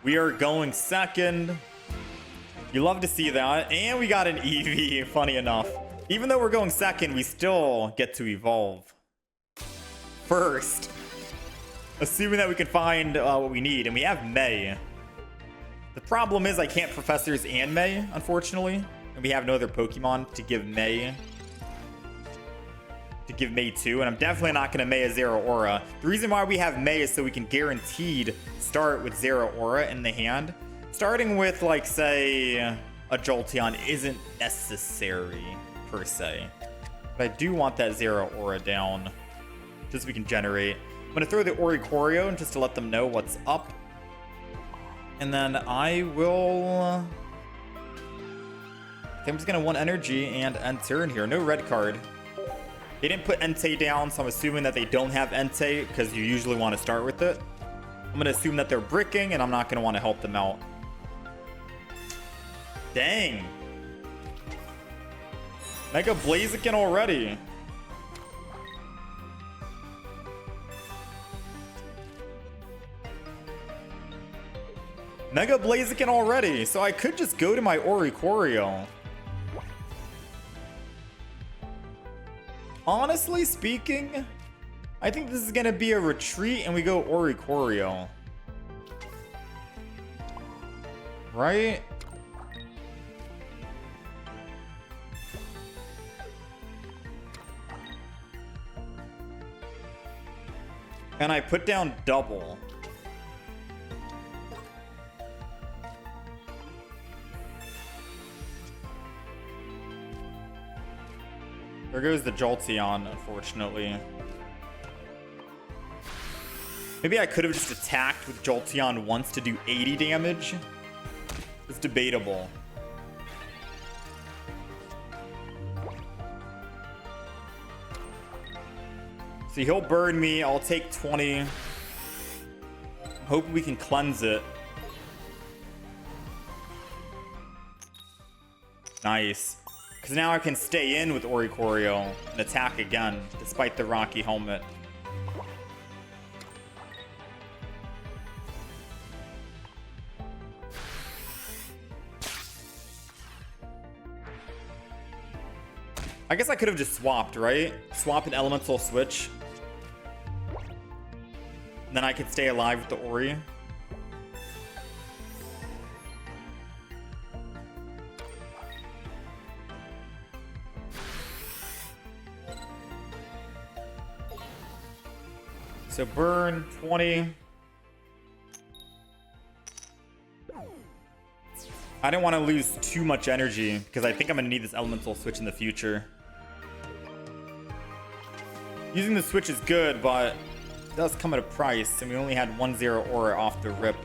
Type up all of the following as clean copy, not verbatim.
We are going second. You love to see that. And we got an Eevee, funny enough. Even though we're going second, we still get to evolve first. Assuming that we can find what we need. And we have May. The problem is I can't Professors and May, unfortunately. And we have no other Pokemon to give May. To, and I'm definitely not going to May a Zeraora. The reason why we have May is so we can guaranteed start with Zeraora in the hand. Starting with, like, say, a Jolteon isn't necessary, per se. But I do want that Zeraora down, just so we can generate. I'm going to throw the Oricorio just to let them know what's up. And then I will... I think I'm just going to 1 energy and end turn here. No red card. They didn't put Entei down, so I'm assuming that they don't have Entei, because you usually want to start with it. I'm going to assume that they're bricking, and I'm not going to want to help them out. Dang. Mega Blaziken already. Mega Blaziken already, so I could just go to my Oricorio. Honestly speaking, I think this is going to be a retreat and we go Oricorio. Right? And I put down double. There goes the Jolteon, unfortunately. Maybe I could have just attacked with Jolteon once to do 80 damage. It's debatable. See, he'll burn me. I'll take 20. I'm hoping we can cleanse it. Nice. Because now I can stay in with Oricorio and attack again, despite the Rocky Helmet. I guess I could have just swapped, right? Swap an Elemental Switch. And then I could stay alive with the Ori. So burn 20. I didn't want to lose too much energy because I think I'm going to need this Elemental Switch in the future. Using the Switch is good, but it does come at a price, and we only had 1 Zeraora off the rip.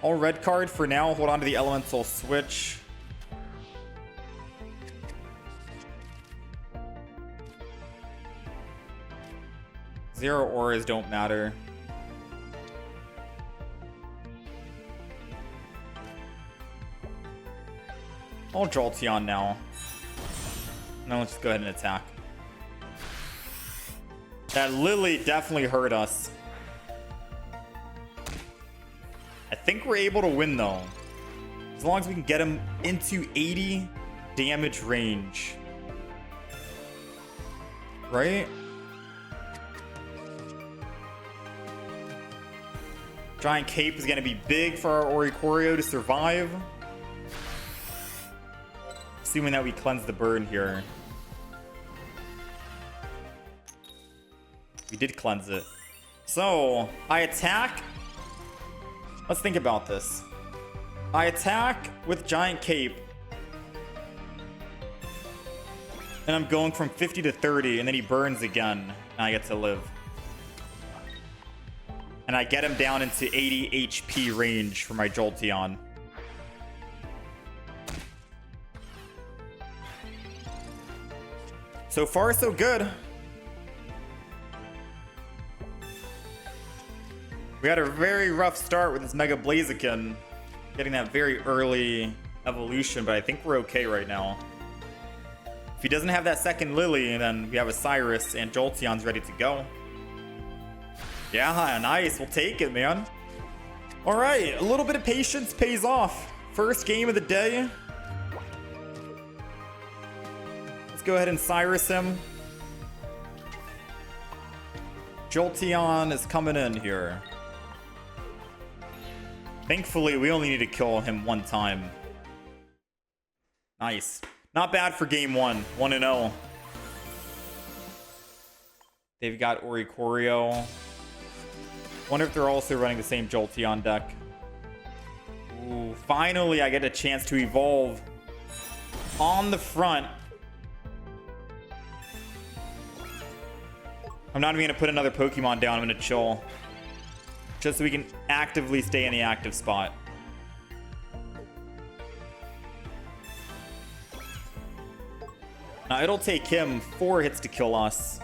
All red card for now. Hold on to the Elemental Switch. Zeraoras don't matter. I'll Jolteon now. Now let's just go ahead and attack. That Lily definitely hurt us. I think we're able to win though. As long as we can get him into 80 damage range. Right? Giant Cape is going to be big for our Oricorio to survive. Assuming that we cleanse the burn here. We did cleanse it. So, I attack. Let's think about this. I attack with Giant Cape. And I'm going from 50 to 30, and then he burns again. And I get to live. And I get him down into 80 HP range for my Jolteon. So far, so good. We had a very rough start with this Mega Blaziken. Getting that very early evolution, but I think we're okay right now. If he doesn't have that second Lily, then we have a Cyrus and Jolteon's ready to go. Yeah, nice. We'll take it, man. All right, a little bit of patience pays off. First game of the day. Let's go ahead and Cyrus him. Jolteon is coming in here. Thankfully, we only need to kill him one time. Nice. Not bad for game one. 1-0. They've got Oricorio. Wonder if they're also running the same Jolteon deck. Ooh, finally, I get a chance to evolve on the front. I'm not even going to put another Pokemon down. I'm going to chill. Just so we can actively stay in the active spot. Now, it'll take him 4 hits to kill us.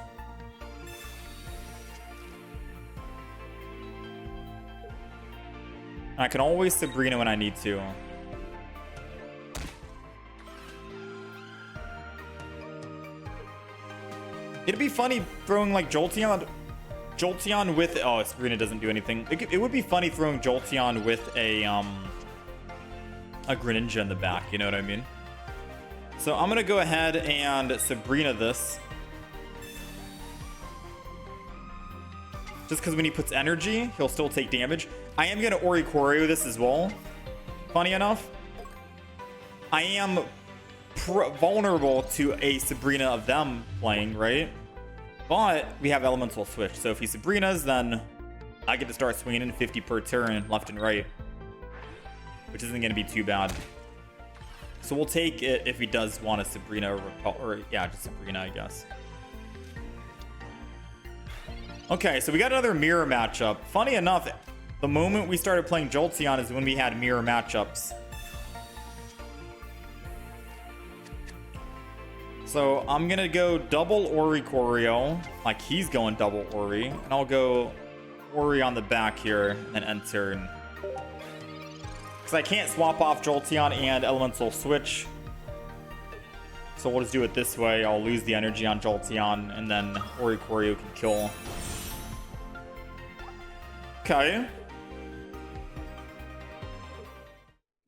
I can always Sabrina when I need to. It'd be funny throwing like Jolteon with... Oh, Sabrina doesn't do anything. It would be funny throwing Jolteon with a Greninja in the back. You know what I mean? So I'm going to go ahead and Sabrina this. Just because when he puts energy, he'll still take damage. I am going to Oricorio this as well. Funny enough. I am vulnerable to a Sabrina of them playing, right? But we have Elemental Switch. So if he Sabrinas, then I get to start swinging in 50 per turn left and right. Which isn't going to be too bad. So we'll take it if he does want a Sabrina or yeah, just Sabrina, I guess. Okay, so we got another mirror matchup. Funny enough, the moment we started playing Jolteon is when we had mirror matchups. So I'm going to go double Oricorio, like he's going double Ori. And I'll go Ori on the back here and end turn. Because I can't swap off Jolteon and Elemental Switch. So we'll just do it this way. I'll lose the energy on Jolteon and then Oricorio can kill. Okay.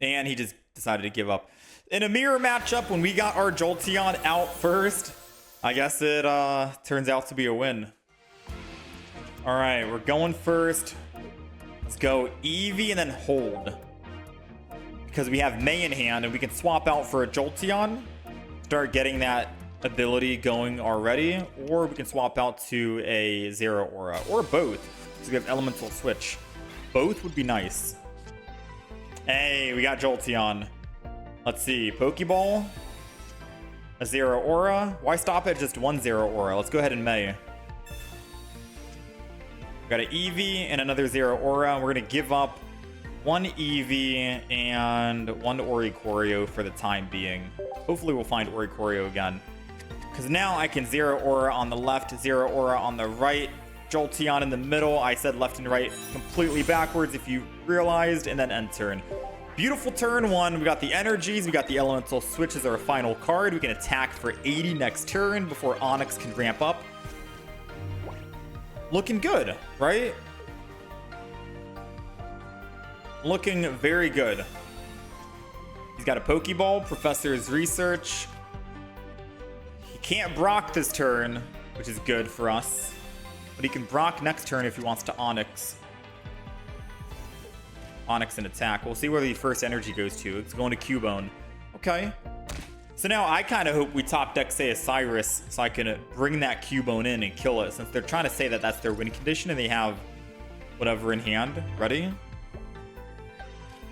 And he just decided to give up. In a mirror matchup, when we got our Jolteon out first, I guess it turns out to be a win. All right, we're going first. Let's go Eevee and then hold. Because we have May in hand and we can swap out for a Jolteon. Start getting that ability going already. Or we can swap out to a Zeraora. Or both. Because we have Elemental Switch. Both would be nice. Hey, we got Jolteon. Let's see. Pokeball. A Zeraora. Why stop at just one Zeraora? Let's go ahead and May. We got an Eevee and another Zeraora. We're going to give up one Eevee and one Oricorio for the time being. Hopefully we'll find Oricorio again. Because now I can Zeraora on the left, Zeraora on the right, Jolteon in the middle. I said left and right completely backwards if you realized, and then end turn. Beautiful turn one. We got the energies, we got the Elemental Switch as our final card. We can attack for 80 next turn before Onix can ramp up. Looking good, right? Looking very good. He's got a Pokeball, Professor's Research. He can't Brock this turn, which is good for us. But he can Brock next turn if he wants to Onix. Onix and attack. We'll see where the first energy goes to. It's going to Cubone. Okay. So now I kind of hope we top deck, say, a Cyrus, so I can bring that Cubone in and kill it, since they're trying to say that that's their win condition and they have whatever in hand. Ready?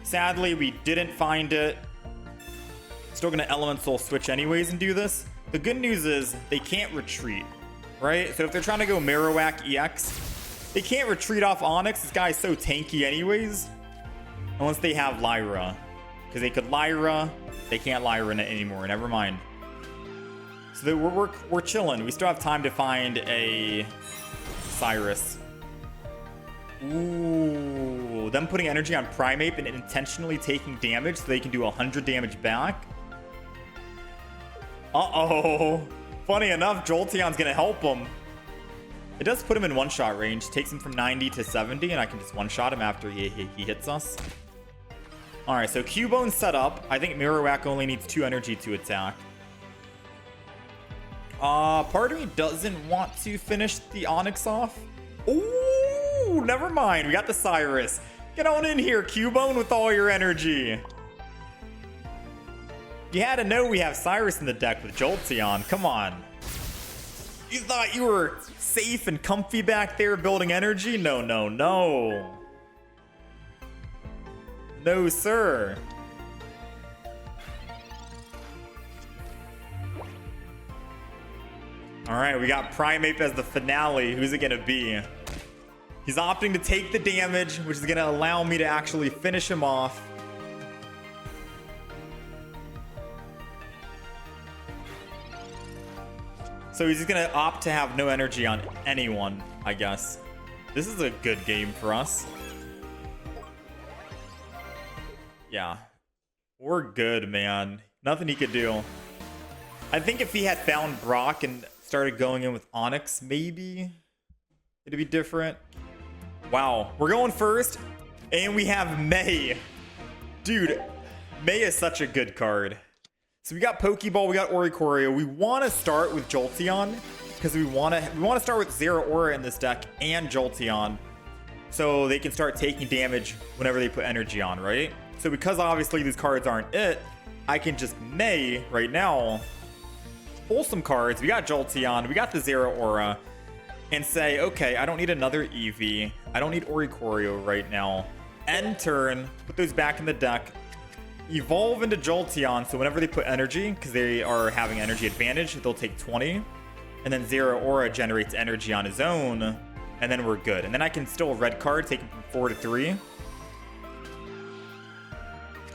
Sadly, we didn't find it. Still going to Elemental Switch anyways and do this. The good news is they can't retreat, right? So if they're trying to go Marowak EX, they can't retreat off Onix. This guy's so tanky anyways. Unless they have Lyra. Because they could Lyra. They can't Lyra it anymore. Never mind. So we're chilling. We still have time to find a Cyrus. Ooh. Them putting energy on Primeape and intentionally taking damage so they can do 100 damage back. Uh-oh. Funny enough, Jolteon's gonna help him. It does put him in one-shot range. Takes him from 90 to 70, and I can just one-shot him after he hits us. All right, so Cubone's set up. I think Marowak only needs 2 energy to attack. Part of me doesn't want to finish the Onyx off. Ooh, never mind. We got the Cyrus. Get on in here, Cubone, with all your energy. You had to know we have Cyrus in the deck with Jolteon. Come on. You thought you were safe and comfy back there building energy? No, no, no. No, sir. All right, we got Primeape as the finale. Who's it gonna be? He's opting to take the damage, which is gonna allow me to actually finish him off. So he's just gonna opt to have no energy on anyone, I guess. This is a good game for us. Yeah. We're good, man. Nothing he could do. I think if he had found Brock and started going in with Onyx, maybe it'd be different. Wow. We're going first, and we have May. Dude, May is such a good card. So we got Pokeball, we got Oricorio. We want to start with Jolteon because we want to start with Zeraora in this deck and Jolteon, so they can start taking damage whenever they put energy on, right? So because obviously these cards aren't it, I can just May right now, pull some cards. We got Jolteon, we got the Zeraora, and say, okay, I don't need another Eevee. I don't need Oricorio right now. End turn, put those back in the deck. Evolve into Jolteon, so whenever they put energy, because they are having energy advantage, they'll take 20. And then Zeraora generates energy on his own, and then we're good. And then I can still red card, take him from 4 to 3.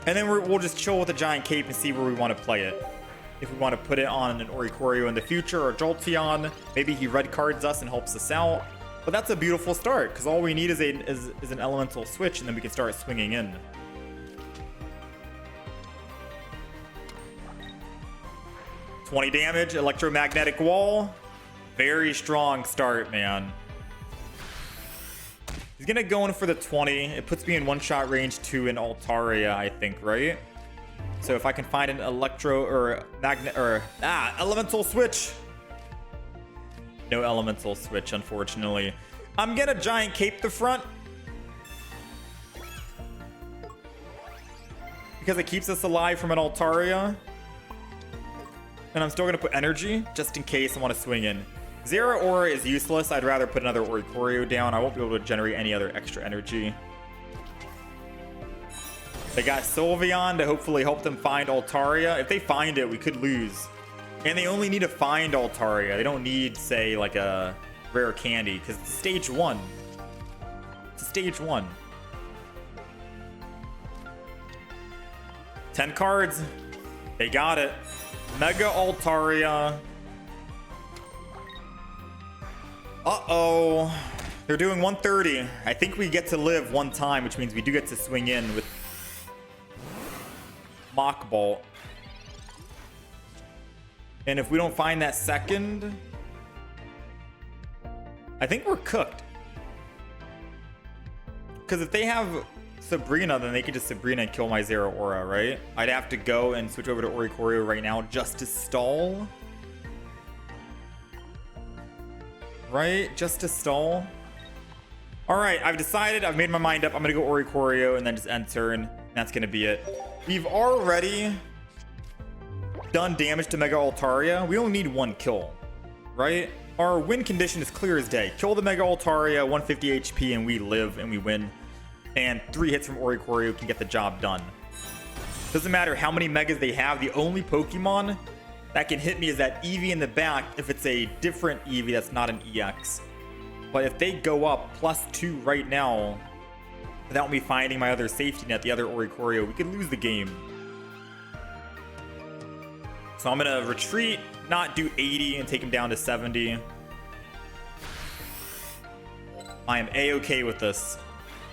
And then we'll just chill with the Giant Cape and see where we want to play it. If we want to put it on an Oricorio in the future, or Jolteon, maybe he red cards us and helps us out. But that's a beautiful start, because all we need is an elemental switch, and then we can start swinging in. $20 damage, electromagnetic wall. Very strong start, man. He's gonna go in for the 20. It puts me in one-shot range to an Altaria, I think, right? So if I can find an electro or elemental switch. No elemental switch, unfortunately. I'm gonna Giant Cape the front, because it keeps us alive from an Altaria. And I'm still going to put energy, just in case I want to swing in. Zeraora is useless. I'd rather put another Oricorio down. I won't be able to generate any other extra energy. They got Sylveon to hopefully help them find Altaria. If they find it, we could lose. And they only need to find Altaria. They don't need, say, like a rare candy, because it's stage 1. It's stage 1. 10 cards. They got it. Mega Altaria. Uh-oh. They're doing 130. I think we get to live one time, which means we do get to swing in with Mach Bolt. And if we don't find that second, I think we're cooked. Because if they have Sabrina, then they can just Sabrina and kill my Zeraora, right? I'd have to go and switch over to Oricorio right now just to stall. Right? Just to stall. Alright, I've decided. I've made my mind up. I'm going to go Oricorio and then just end turn. And that's going to be it. We've already done damage to Mega Altaria. We only need 1 kill, right? Our win condition is clear as day. Kill the Mega Altaria, 150 HP, and we live and we win. And 3 hits from Oricorio can get the job done. Doesn't matter how many Megas they have. The only Pokemon that can hit me is that Eevee in the back if it's a different Eevee that's not an EX. But if they go up +2 right now, without me finding my other safety net, the other Oricorio, we could lose the game. So I'm going to retreat, not do 80, and take him down to 70. I am A-okay with this.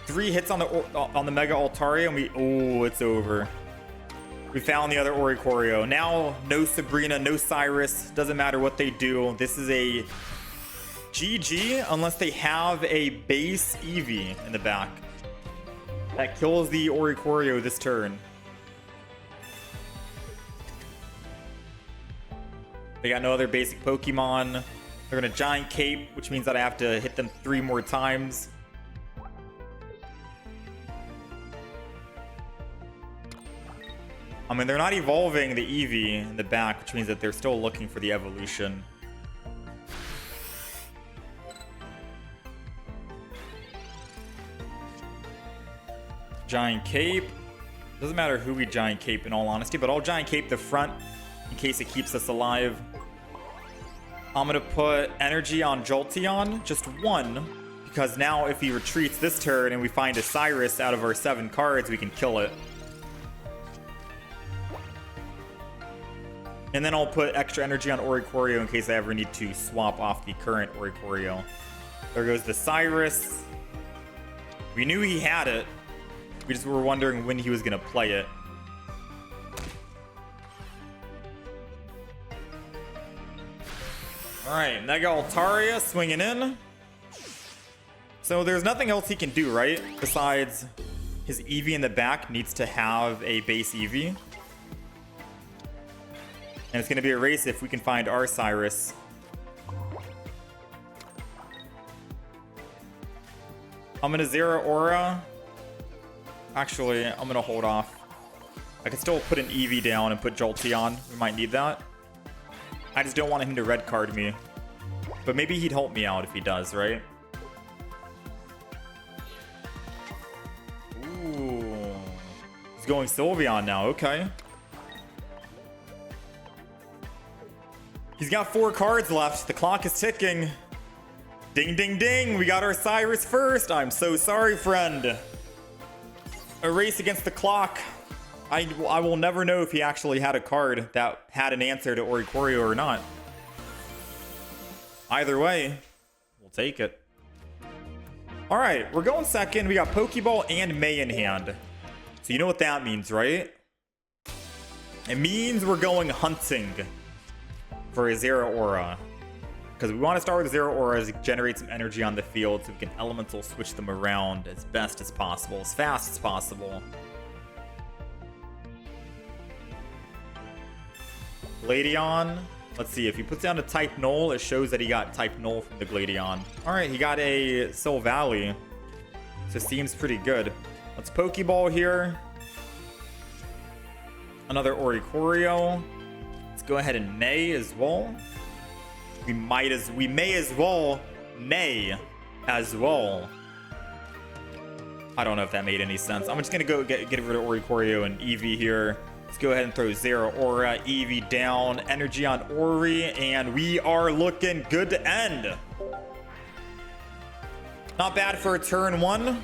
3 hits on the Mega Altaria, and it's over. We found the other Oricorio. Now, no Sabrina, no Cyrus. Doesn't matter what they do. This is a GG unless they have a base Eevee in the back. That kills the Oricorio this turn. They got no other basic Pokemon. They're going to Giant Cape, which means that I have to hit them 3 more times. I mean, they're not evolving the Eevee in the back, which means that they're still looking for the evolution. Giant Cape. Doesn't matter who we Giant Cape in all honesty, but I'll Giant Cape the front in case it keeps us alive. I'm going to put energy on Jolteon, just 1, because now if he retreats this turn and we find a Cyrus out of our 7 cards, we can kill it. And then I'll put extra energy on Oricorio in case I ever need to swap off the current Oricorio. There goes the Cyrus. We knew he had it. We just were wondering when he was going to play it. Alright, Mega Altaria swinging in. So there's nothing else he can do, right? Besides his Eevee in the back needs to have a base Eevee. And it's going to be a race if we can find our Cyrus. I'm going to Zeraora. Actually, I'm going to hold off. I can still put an Eevee down and put Jolteon. We might need that. I just don't want him to red card me. But maybe he'd help me out if he does, right? Ooh. He's going Sylveon now. Okay. He's got 4 cards left. The clock is ticking. Ding, ding, ding. We got our Cyrus first. I'm so sorry, friend. A race against the clock. I will never know if he actually had a card that had an answer to Oricorio or not. Either way, we'll take it. All right, we're going second. We got Pokeball and May in hand. So you know what that means, right? It means we're going hunting for a Zeraora. Because we want to start with Zeraora to generate some energy on the field so we can elemental switch them around as best as possible, as fast as possible. Gladion. Let's see, if he puts down a type null, it shows that he got type null from the Gladion. Alright, he got a Silvally. So seems pretty good. Let's Pokeball here. Another Oricorio. Let's go ahead and May as well. We may as well May as well. I don't know if that made any sense. I'm just gonna go get rid of Oricorio and Eevee here. Let's go ahead and throw Zeraora, Eevee down, energy on Ori, and we are looking good to end. Not bad for a turn 1.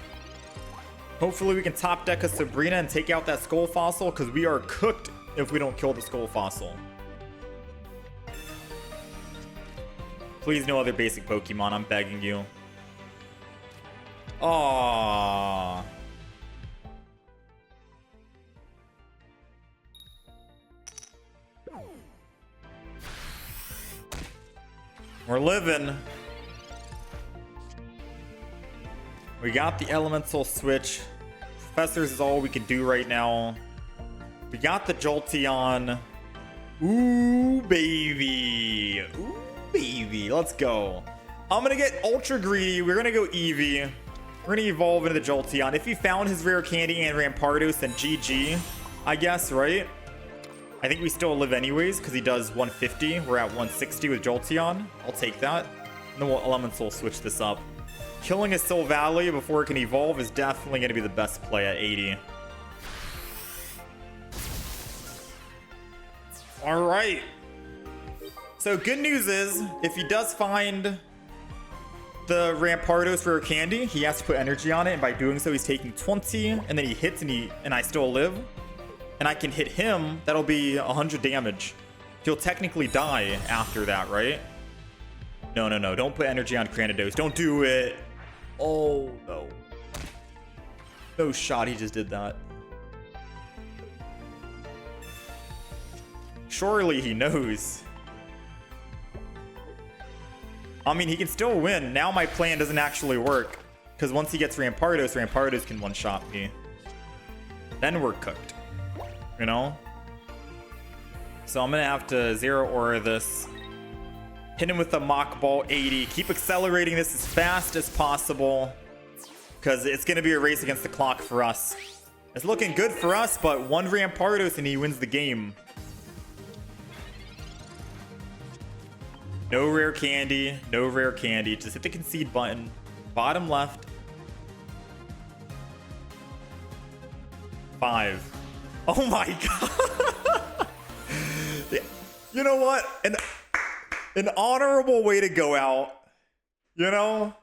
Hopefully we can top deck a Sabrina and take out that Skull Fossil, because we are cooked if we don't kill the Skull Fossil. Please no other basic Pokemon, I'm begging you. Aww. We're living. We got the elemental switch. Professors is all we can do right now. We got the Jolteon. Ooh, baby. Ooh, baby. Let's go. I'm going to get ultra greedy. We're going to go Eevee. We're going to evolve into the Jolteon. If he found his rare candy and Rampardos, then GG, I guess, right? I think we still live anyways because he does 150. We're at 160 with Jolteon. I'll take that. And then we'll elemental switch this up. Killing a Silvally before it can evolve is definitely going to be the best play at 80. All right. So good news is, if he does find the Rampardos rare candy, he has to put energy on it, and by doing so, he's taking 20, and then he hits, and I still live. And I can hit him, that'll be 100 damage. He'll technically die after that, right? No, no, no. Don't put energy on Cranidos. Don't do it. Oh, no. No shot he just did that. Surely he knows. I mean, he can still win. Now my plan doesn't actually work. Because once he gets Rampardos, Rampardos can one-shot me. Then we're cooked. You know? So I'm going to have to Zeraora this. Hit him with a Mach Ball 80. Keep accelerating this as fast as possible. Because it's going to be a race against the clock for us. It's looking good for us, but one Rampardos and he wins the game. No rare candy. No rare candy. Just hit the concede button. Bottom left. 5. Oh my god. You know what? An honorable way to go out. You know?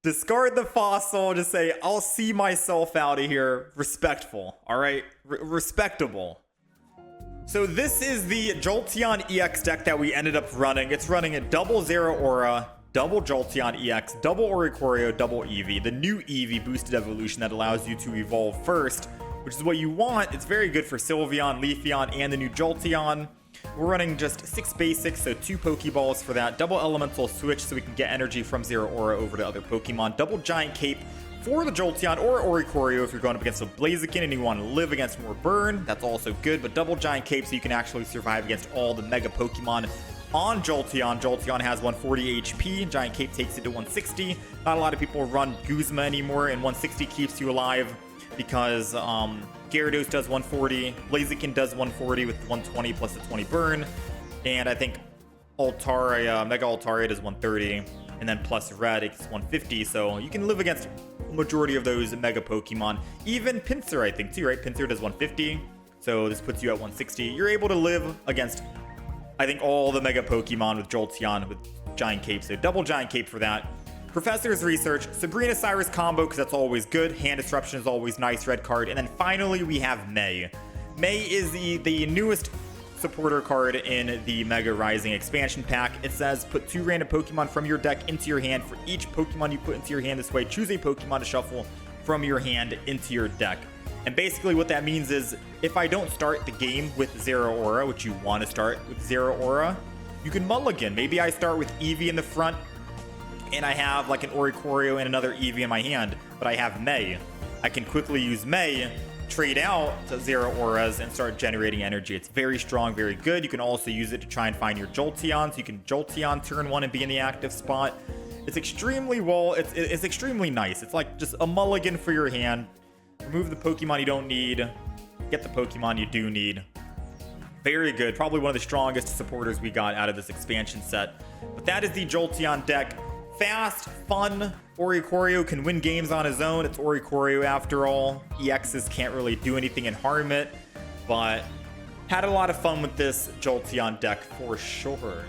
Discard the fossil. Just say, I'll see myself out of here. Respectful. Alright? Respectable. So this is the Jolteon EX deck that we ended up running. It's running a double Zeraora, double Jolteon EX, double Oricorio, double Eevee. The new Eevee boosted evolution that allows you to evolve first, which is what you want. It's very good for Sylveon, Leafeon, and the new Jolteon. We're running just 6 basics, so 2 Pokeballs for that. Double Elemental Switch so we can get energy from Zeraora over to other Pokemon. Double Giant Cape for the Jolteon or Oricorio if you're going up against a Blaziken and you want to live against more burn. That's also good, but double Giant Cape so you can actually survive against all the Mega Pokemon on Jolteon. Jolteon has 140 HP. Giant Cape takes it to 160. Not a lot of people run Guzma anymore, and 160 keeps you alive because Gyarados does 140, Blaziken does 140 with 120 plus the 20 burn, and I think Altaria, Mega Altaria does 130, and then plus Red it's 150, so you can live against a majority of those Mega Pokemon. Even Pinsir, I think, too, right? Pinsir does 150, so this puts you at 160. You're able to live against, I think, all the Mega Pokemon with Jolteon with Giant Cape, so double Giant Cape for that. Professor's Research, Sabrina Cyrus combo, because that's always good. Hand Disruption is always nice, red card. And then finally, we have May. May is the newest supporter card in the Mega Rising expansion pack. It says, put 2 random Pokemon from your deck into your hand. For each Pokemon you put into your hand this way, choose a Pokemon to shuffle from your hand into your deck. And basically what that means is, if I don't start the game with Zeraora, which you want to start with Zeraora, you can mulligan. Maybe I start with Eevee in the front, and I have like an Oricorio and another Eevee in my hand, but I have May. I can quickly use May, trade out to Zeraoras, and start generating energy. It's very strong, very good. You can also use it to try and find your Jolteon, so you can Jolteon turn 1 and be in the active spot. It's extremely it's extremely nice. It's like just a mulligan for your hand. Remove the Pokemon you don't need, get the Pokemon you do need. Very good. Probably one of the strongest supporters we got out of this expansion set. But that is the Jolteon deck. Fast, fun. Oricorio can win games on his own. It's Oricorio after all. EXs can't really do anything and harm it. But had a lot of fun with this Jolteon deck for sure.